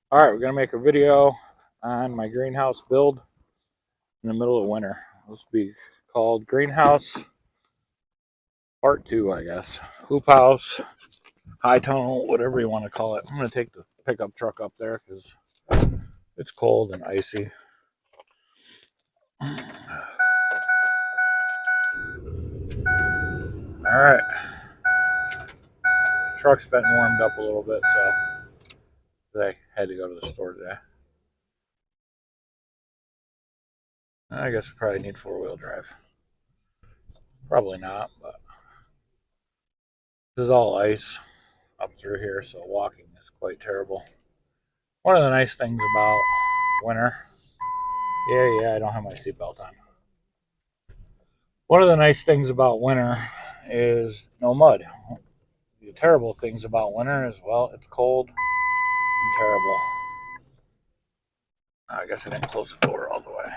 All right, we're gonna make a video on my greenhouse build in the middle of winter. This will be called Greenhouse Part 2, I guess. Hoop house, high tunnel, whatever you want to call it. I'm gonna take the pickup truck up there because it's cold and icy. All right, truck's been warmed up a little bit, so I had to go to the store today. I guess we probably need 4-wheel drive. Probably not, but this is all ice up through here, so walking is quite terrible. One of the nice things about winter, yeah, I don't have my seatbelt on. One of the nice things about winter is no mud. The terrible things about winter is, well, it's cold and terrible. I guess I didn't close the door all the way.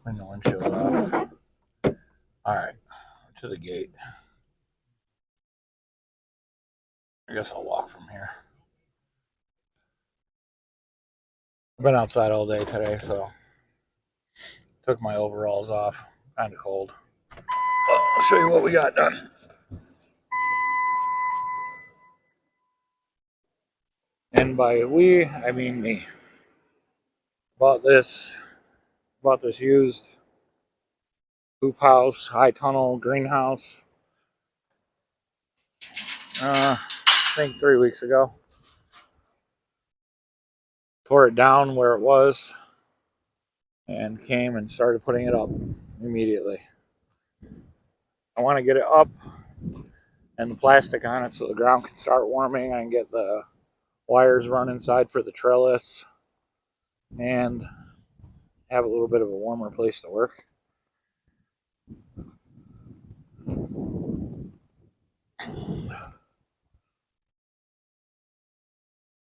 Clean the windshield off. All right, to the gate. I guess I'll walk from here. I've been outside all day today, so took my overalls off. Kind of cold. I'll show you what we got done. And by we, I mean me. Bought this used hoop house, high tunnel, greenhouse. I think 3 weeks ago. Tore it down where it was and came and started putting it up immediately. I want to get it up and the plastic on it so the ground can start warming. I can get the wires run inside for the trellis and have a little bit of a warmer place to work.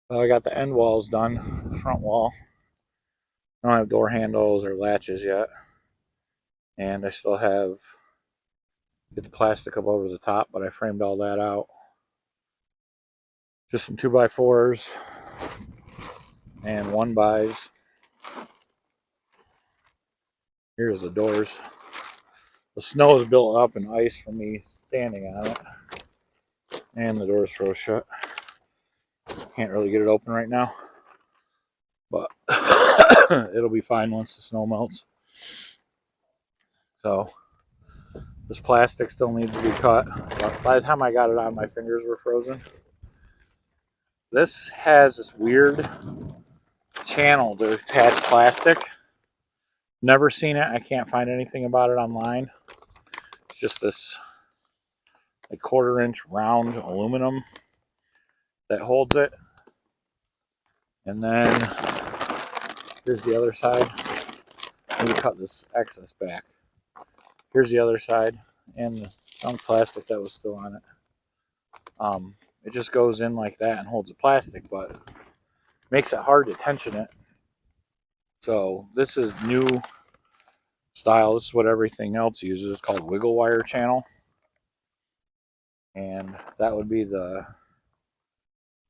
Well, I got the end walls done, front wall. I don't have door handles or latches yet. And I still have get the plastic up over the top, but I framed all that out. Just some 2x4s and 1x. Here's the doors. The snow is built up and ice from me standing on it. And the doors froze shut. Can't really get it open right now. But it'll be fine once the snow melts. So this plastic still needs to be cut. But by the time I got it on, my fingers were frozen. This has this weird channel to attach plastic. Never seen it. I can't find anything about it online. It's just this like 1/4-inch round aluminum that holds it. And then here's the other side. Let me cut this excess back. Here's the other side and some plastic that was still on it. It just goes in like that and holds the plastic, but makes it hard to tension it. So this is new style. This is what everything else uses. It's called wiggle wire channel. And that would be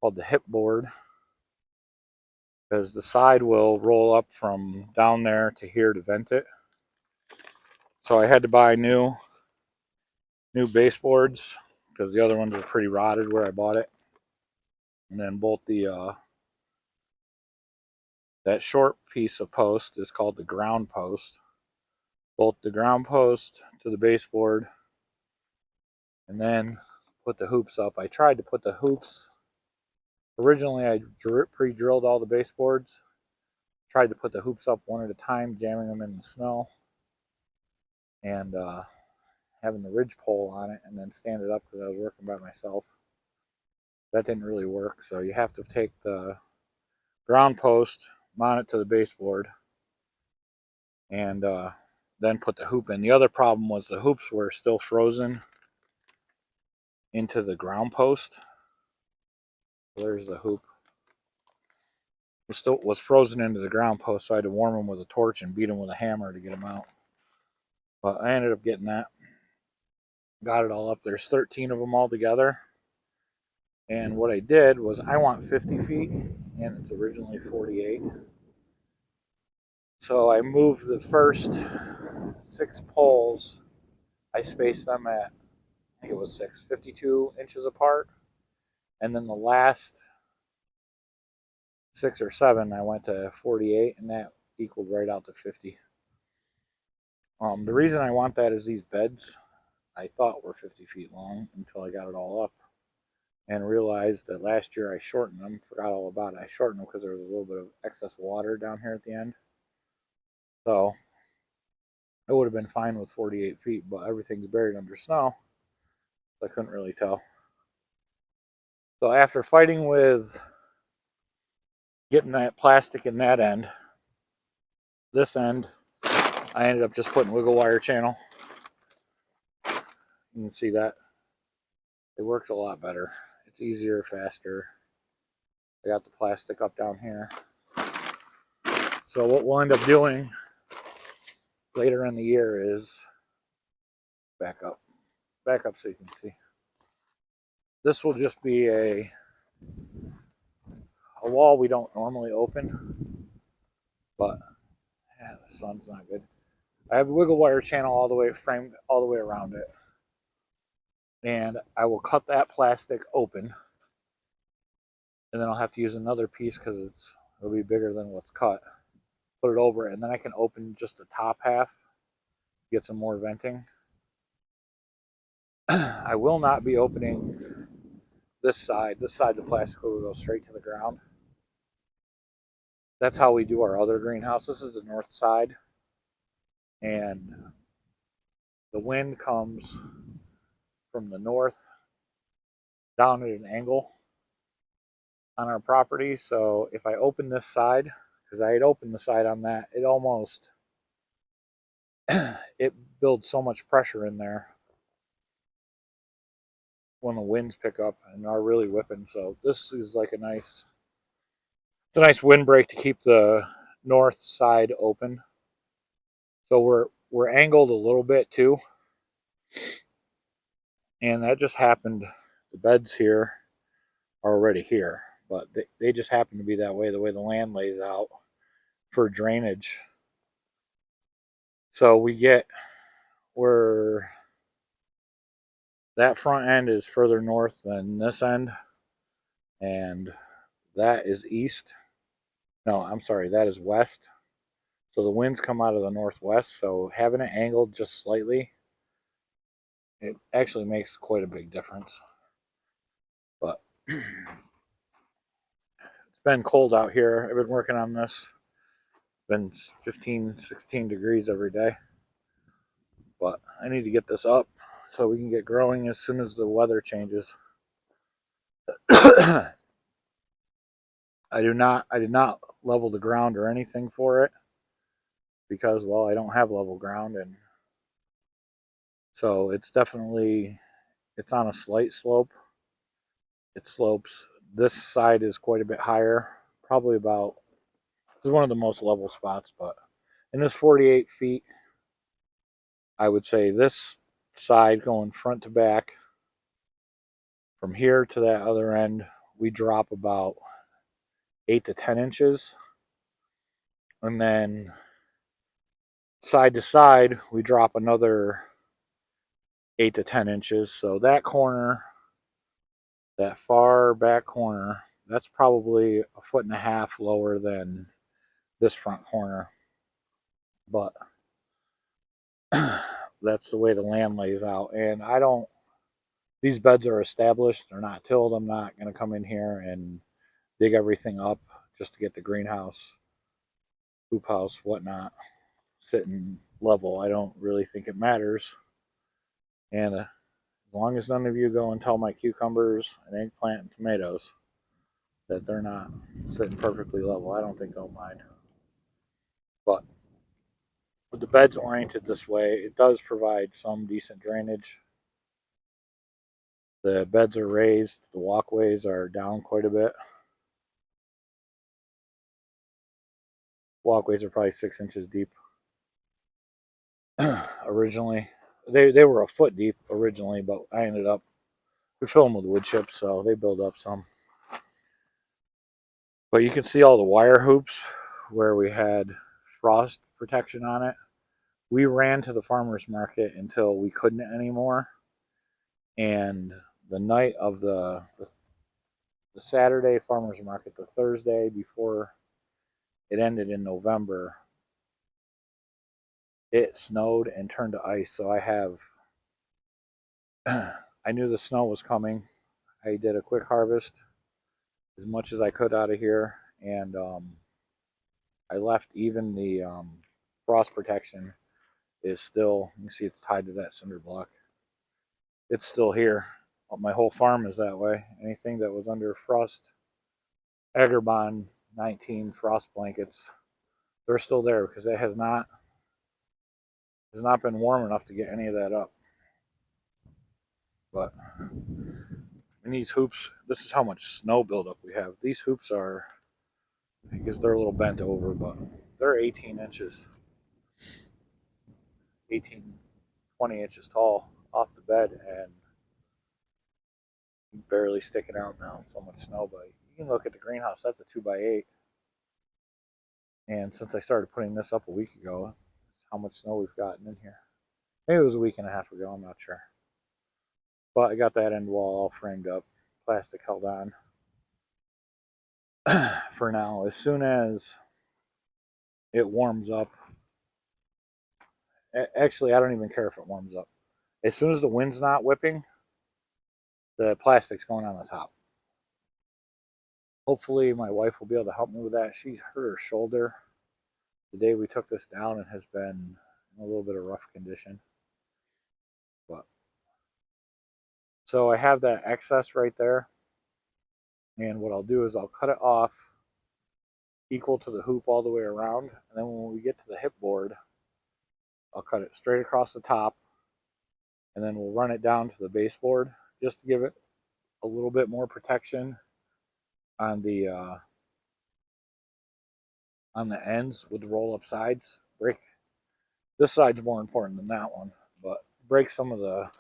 called the hip board, because the side will roll up from down there to here to vent it. So I had to buy new baseboards because the other ones were pretty rotted where I bought it. And then bolt that short piece of post is called the ground post. Bolt the ground post to the baseboard and then put the hoops up. I tried to put the hoops. Originally, I pre-drilled all the baseboards. Tried to put the hoops up one at a time, jamming them in the snow. And having the ridge pole on it and then stand it up because I was working by myself. That didn't really work, so you have to take the ground post, mount it to the baseboard, and then put the hoop in. The other problem was the hoops were still frozen into the ground post. There's the hoop. was frozen into the ground post, so I had to warm them with a torch and beat them with a hammer to get them out. But I ended up getting that. Got it all up. There's 13 of them all together. And what I did was I want 50 feet, and it's originally 48. So I moved the first 6 poles. I spaced them at, I think it was 52 inches apart. And then the last 6 or 7, I went to 48, and that equaled right out to 50. The reason I want that is these beds I thought were 50 feet long until I got it all up and realized that last year I shortened them, forgot all about it. I shortened them because there was a little bit of excess water down here at the end. So it would have been fine with 48 feet, but everything's buried under snow. So I couldn't really tell. So after fighting with getting that plastic in that end, this end, I ended up just putting wiggle wire channel. You can see that. It works a lot better. It's easier, faster. I got the plastic up down here. So what we'll end up doing later in the year is back up so you can see. This will just be a wall we don't normally open, but yeah, the sun's not good. I have a wiggle wire channel all the way framed all the way around it, and I will cut that plastic open, and then I'll have to use another piece because it'll be bigger than what's cut. Put it over it, and then I can open just the top half, get some more venting. I will not be opening this side. This side, the plastic will go straight to the ground. That's how we do our other greenhouse. This is the north side, and the wind comes from the north down at an angle on our property. So if I open this side, because I had opened the side on that, it almost it builds so much pressure in there when the winds pick up and are really whipping. So this is like it's a nice windbreak to keep the north side open. So we're angled a little bit too, and that just happened. The beds here are already here, but they just happen to be that way, the way the land lays out for drainage. So where that front end is further north than this end, and that is east. No, I'm sorry, that is west. So the winds come out of the northwest, so having it angled just slightly, it actually makes quite a big difference. But it's been cold out here. I've been working on this. It's been 15, 16 degrees every day. But I need to get this up so we can get growing as soon as the weather changes. I did not level the ground or anything for it because, well, I don't have level ground, and so it's on a slight slope. It slopes. This side is quite a bit higher, probably about, it's one of the most level spots, but in this 48 feet, I would say this side going front to back, from here to that other end, we drop about 8 to 10 inches. And then side to side, we drop another 8 to 10 inches. So that corner, that far back corner, that's probably a foot and a half lower than this front corner. But that's the way the land lays out. And these beds are established. They're not tilled. I'm not going to come in here and dig everything up just to get the greenhouse, hoop house, whatnot, sitting level. I don't really think it matters. And as long as none of you go and tell my cucumbers and eggplant and tomatoes that they're not sitting perfectly level, I don't think they'll mind. But with the beds oriented this way, it does provide some decent drainage. The beds are raised, the walkways are down quite a bit. Walkways are probably 6 inches deep. Originally, they were a foot deep originally, but I ended up we fill them with wood chips, so they build up some. But you can see all the wire hoops where we had frost protection on it. We ran to the farmer's market until we couldn't anymore. And the night of the Saturday farmer's market, the Thursday before it ended in November, it snowed and turned to ice. So I knew the snow was coming. I did a quick harvest as much as I could out of here, and I left even the frost protection is still. You can see it's tied to that cinder block. It's still here. My whole farm is that way. Anything that was under frost, Agribon 19 frost blankets, they're still there because it has not been warm enough to get any of that up. But in these hoops, this is how much snow buildup we have. These hoops are, I guess they're a little bent over, but they're 18 inches, 18, 20 inches tall off the bed and barely sticking out now. So much snow, but you can look at the greenhouse. That's a 2x8. And since I started putting this up a week ago, that's how much snow we've gotten in here. Maybe it was a week and a half ago, I'm not sure. But I got that end wall all framed up, plastic held on for now. As soon as it warms up, actually, I don't even care if it warms up. As soon as the wind's not whipping, the plastic's going on the top. Hopefully, my wife will be able to help me with that. She hurt her shoulder the day we took this down and has been in a little bit of rough condition. But so I have that excess right there. And what I'll do is I'll cut it off equal to the hoop all the way around. And then when we get to the hip board, I'll cut it straight across the top. And then we'll run it down to the baseboard just to give it a little bit more protection on the ends with the roll up sides. Break this side's more important than that one, but break some of the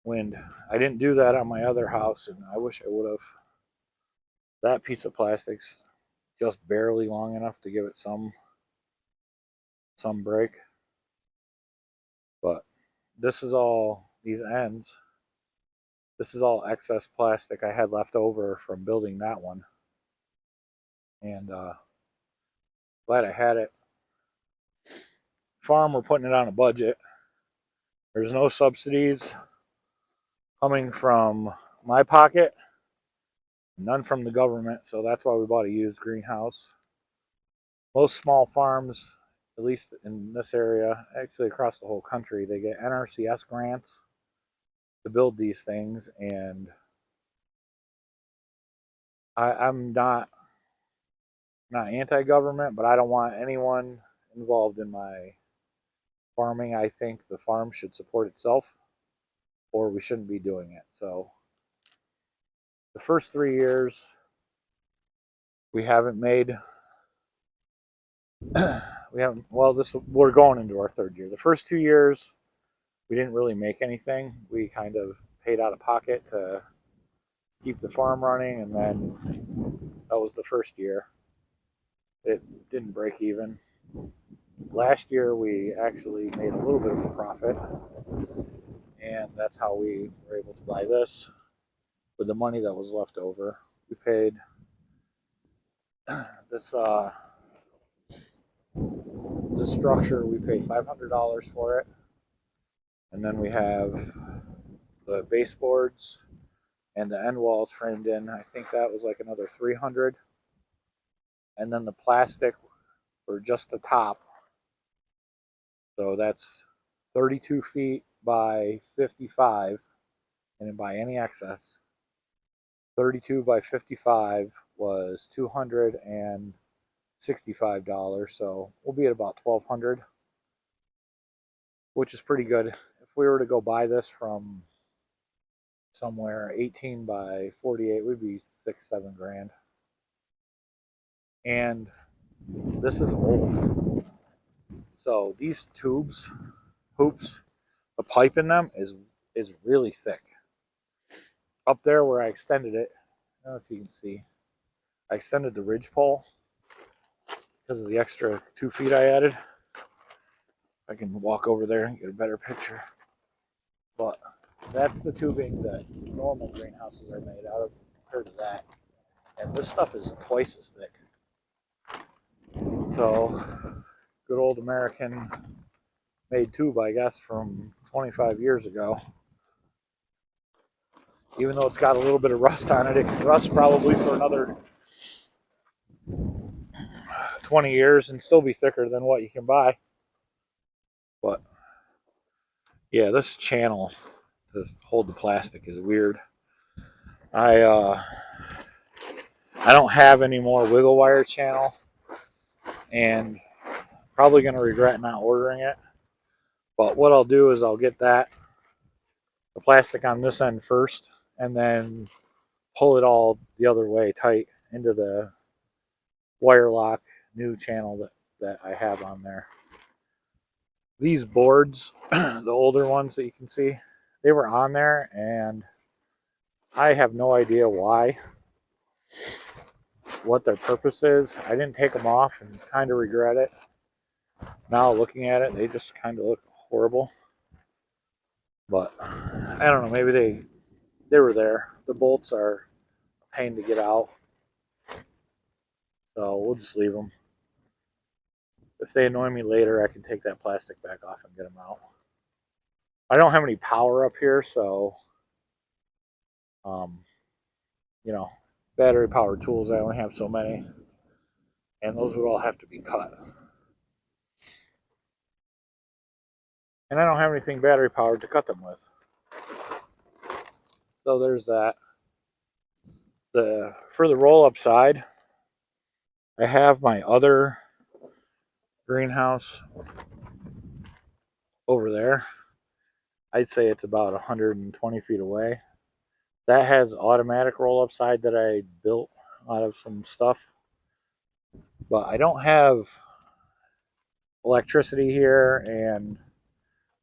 wind. I didn't do that on my other house, and I wish I would have. That piece of plastic's just barely long enough to give it some break. But this is all these ends. This is all excess plastic I had left over from building that one, and glad I had it. Farm, we're putting it on a budget. There's no subsidies coming from my pocket, none from the government, so that's why we bought a used greenhouse. Most small farms, at least in this area, actually across the whole country, they get NRCS grants to build these things, and I'm not anti-government, but I don't want anyone involved in my farming. I think the farm should support itself, or we shouldn't be doing it. So the first 3 years, we haven't made. We haven't. Well, we're going into our third year. The first 2 years, we didn't really make anything. We kind of paid out of pocket to keep the farm running, and then that was the first year. It didn't break even. Last year, we actually made a little bit of a profit, and that's how we were able to buy this with the money that was left over. We paid this the structure. We paid $500 for it, and then we have the baseboards and the end walls framed in. I think that was like another 300, and then the plastic for just the top. So that's 32 feet by 55, and then by any excess, 32 by 55 was $265. So we'll be at about 1,200, which is pretty good. If we were to go buy this from somewhere 18 by 48, would be 6-7 grand. And This is old. So these tubes, hoops, the pipe in them is really thick. Up there where I extended it, I don't know if you can see, I extended the ridge pole because of the extra 2 feet I added. I can walk over there and get a better picture. But that's the tubing that normal greenhouses are made out of compared to that. And this stuff is twice as thick. So, good old American made tube, I guess, from 25 years ago. Even though it's got a little bit of rust on it, it can rust probably for another 20 years and still be thicker than what you can buy. But yeah, this channel to hold the plastic is weird. I don't have any more wiggle wire channel, and probably going to regret not ordering it. But what I'll do is I'll get the plastic on this end first, and then pull it all the other way tight into the wire lock new channel that I have on there. These boards, the older ones that you can see, they were on there, and I have no idea why, what their purpose is. I didn't take them off and kind of regret it. Now looking at it, they just kind of look horrible. But I don't know, maybe they were there. The bolts are a pain to get out. So we'll just leave them. If they annoy me later, I can take that plastic back off and get them out. I don't have any power up here, so you know, battery powered tools, I only have so many, and those would all have to be cut. And I don't have anything battery powered to cut them with. So there's that. For the roll up side, I have my other greenhouse over there. I'd say it's about 120 feet away. That has automatic roll up side that I built out of some stuff. But I don't have electricity here, and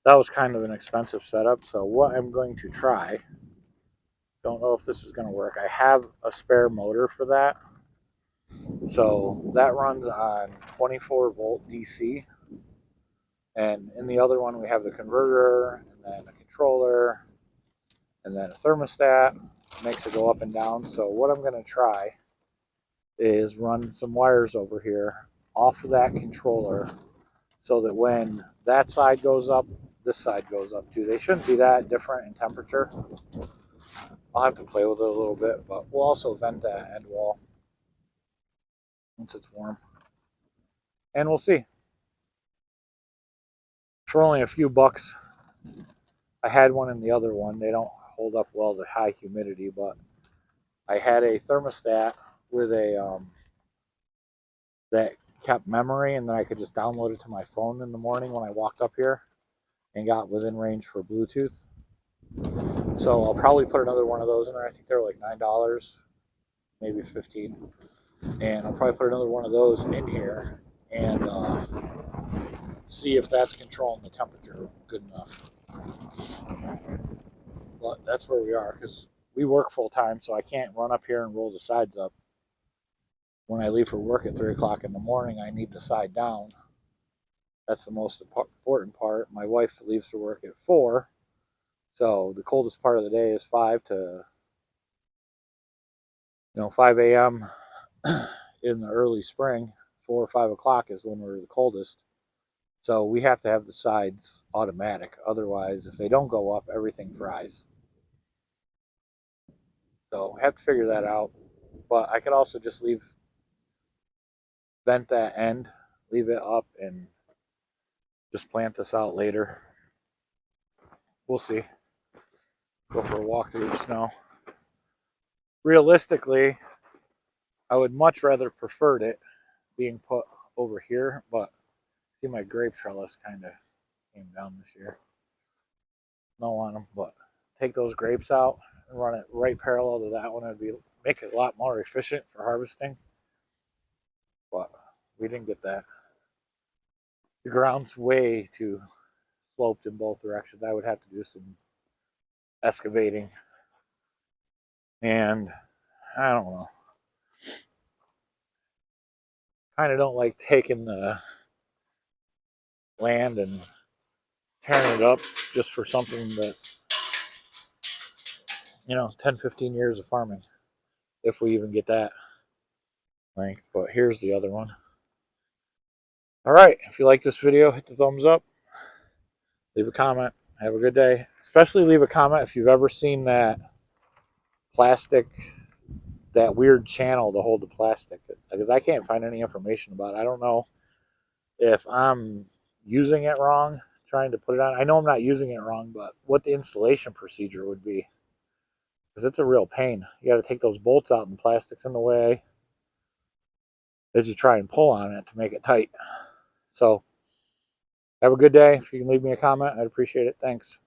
that was kind of an expensive setup. So what I'm going to try, don't know if this is going to work. I have a spare motor for that. So that runs on 24 volt DC. And in the other one, we have the converter, and then a controller, and then a thermostat. Makes it go up and down. So what I'm going to try is run some wires over here off of that controller so that when that side goes up, this side goes up too. They shouldn't be that different in temperature. I'll have to play with it a little bit, but we'll also vent that end wall once it's warm. And we'll see. For only a few bucks, I had one in the other one. They don't hold up well to high humidity, but I had a thermostat with a that kept memory, and then I could just download it to my phone in the morning when I walked up here and got within range for Bluetooth. So I'll probably put another one of those in there. I think they're like $9, maybe 15. And I'll probably put another one of those in here and see if that's controlling the temperature good enough. But that's where we are, because we work full time, so I can't run up here and roll the sides up. When I leave for work at 3 o'clock in the morning, I need the side down. That's the most important part. My wife leaves for work at 4, so the coldest part of the day is 5 to 5 a.m. in the early spring. 4 or 5 o'clock is when we're the coldest. So we have to have the sides automatic. Otherwise, if they don't go up, everything fries. So I have to figure that out. But I could also just vent that end, leave it up, and just plant this out later. We'll see. Go for a walk through the snow. Realistically, I would much rather preferred it being put over here, but see, my grape trellis kind of came down this year. No on them, but take those grapes out and run it right parallel to that one. It'd make it a lot more efficient for harvesting. But We didn't get that. The ground's way too sloped in both directions. I would have to do some excavating. And I don't know. Kind of don't like taking the land and tearing it up just for something that, 10, 15 years of farming, if we even get that length. But here's the other one. All right, if you like this video, hit the thumbs up, leave a comment, have a good day. Especially leave a comment if you've ever seen that plastic, that weird channel to hold the plastic, because I can't find any information about it. I don't know if I'm using it wrong, trying to put it on. I know I'm not using it wrong, but what the installation procedure would be, because it's a real pain. You got to take those bolts out and plastic's in the way as you try and pull on it to make it tight. So have a good day. If you can leave me a comment, I'd appreciate it. Thanks.